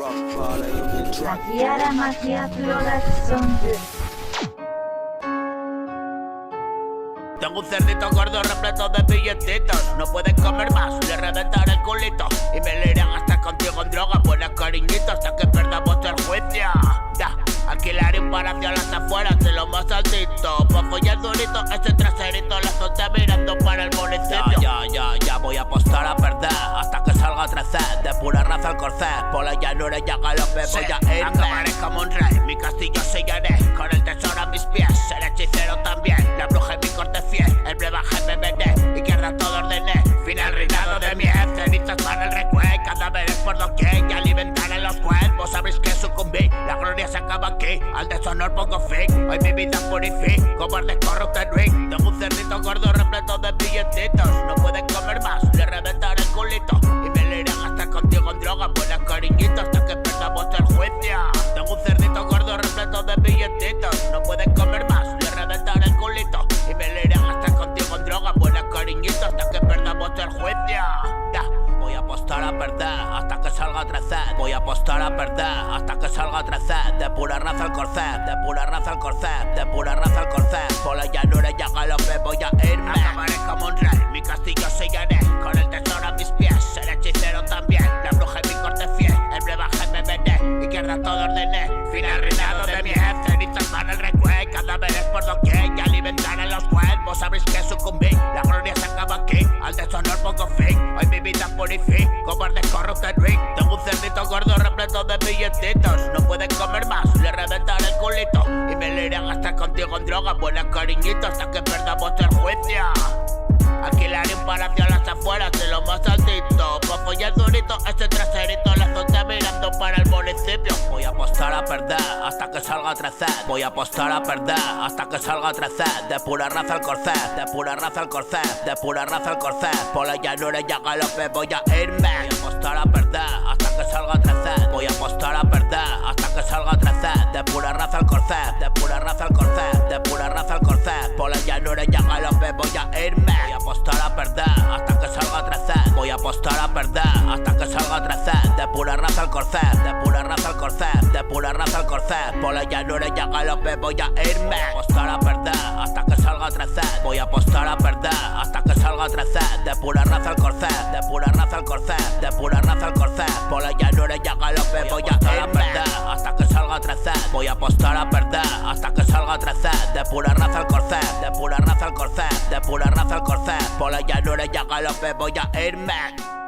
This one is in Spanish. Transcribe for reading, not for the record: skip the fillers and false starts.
Kiara Magia Production. Tengo un cerdito gordo repleto de billetitos. No pueden comer más, le reventaré el culito. Y me le iré a gastar contigo en droga. Buenas cariñitos hasta que perdamos el juicio. Ya, alquilaré un palacio a las afueras de lo más altito. Pa' follar durito, ese traserito la solté mirando para el municipio. Ya, voy a apostar a perder hasta que salga 13. De pura raza al corcé, por la llanura y a galope voy a irme. Acabaré como un rey, mi castillo sellaré. Con el tesoro a mis pies, seré hechicero también. La bruja en mi corte fiel, el brebaje me vendé. Izquierda todo ordené, final reinado de miel. Cenizas para el recuerdo, cadáveres por doquier. Y alimentaré los cuerpos, sabréis que sucumbí. La gloria se acaba aquí, al deshonor pongo fin. Hoy mi vida purifico, cobarde corrupted ring. Tengo un cerdito gordo repleto de billetitos. No pueden comer más, le reventaré el culito. Y me le iré a gastar contigo en droga. Buenas cariñitos hasta que perdamos el juicio. Tengo un cerdito gordo repleto de billetitos. No pueden comer más, le reventaré el culito. Y me le iré a gastar contigo en droga. Buenas cariñitos hasta que perdamos el juicio. Ya, voy a apostar a perder hasta que salga 13. Voy a apostar a perder hasta que salga 13. De pura raza al corcé, de pura raza al corcé, de pura raza al corcé. Por la llanura y a galope voy a irme. Acabaré como un rey, mi castillo sellaré. Con el tesoro a mis pies, seré hechicero también. La bruja en mi corte fiel, el brebaje me vendé. Izquierda todo ordené, final reinado de miel. Cenizas para el recuerdo, cadáveres por doquier. Y alimentaré los cuerpos, sabréis que sucumbí. La gloria se acaba aquí, al deshonor pongo fin. Hoy mi vida purifico, cobarde corrupted ring. Tengo un cerdito gordo repleto de billetitos. No pueden comer más, le reventaré el culito. Y me le iré a gastar contigo en droga. Buenas cariñitos hasta que perdamos el juicio. Alquilaré un palacio a las afueras de lo más altito. Pa' follar durito, ese traserito la solté mirando para el municipio. Voy a apostar a perder hasta que salga 13. Voy a apostar a perder hasta que salga 13. De pura raza al corcé, de pura raza al corcé, de pura raza al corcé. Por la llanura y a galope voy a irme. Voy a apostar a perder hasta que salga 13. Voy a apostar a perder hasta que salga 13. De pura raza al corcé, de pura raza al corcé, de pura raza al corcé. Por la llanura y a galope voy a irme. Voy a apostar a perder hasta que salga 13. Voy a apostar a perder hasta que salga 13. De pura raza al corcé, de pura raza al corcé, de pura raza al corcé. Por la llanura y a galope voy a irme. Voy a apostar a perder hasta que salga 13. Voy a apostar a perder hasta que salga 13. De pura raza al corcé, de pura raza al corcé, de pura raza al corcé. Por la llanura y a galope voy a irme. Hasta que salga 13. Voy a apostar a perder hasta que salga 13. De pura raza al corcé, de pura raza al corcé, de pura raza al corcé. Por la llanura y a galope voy a irme.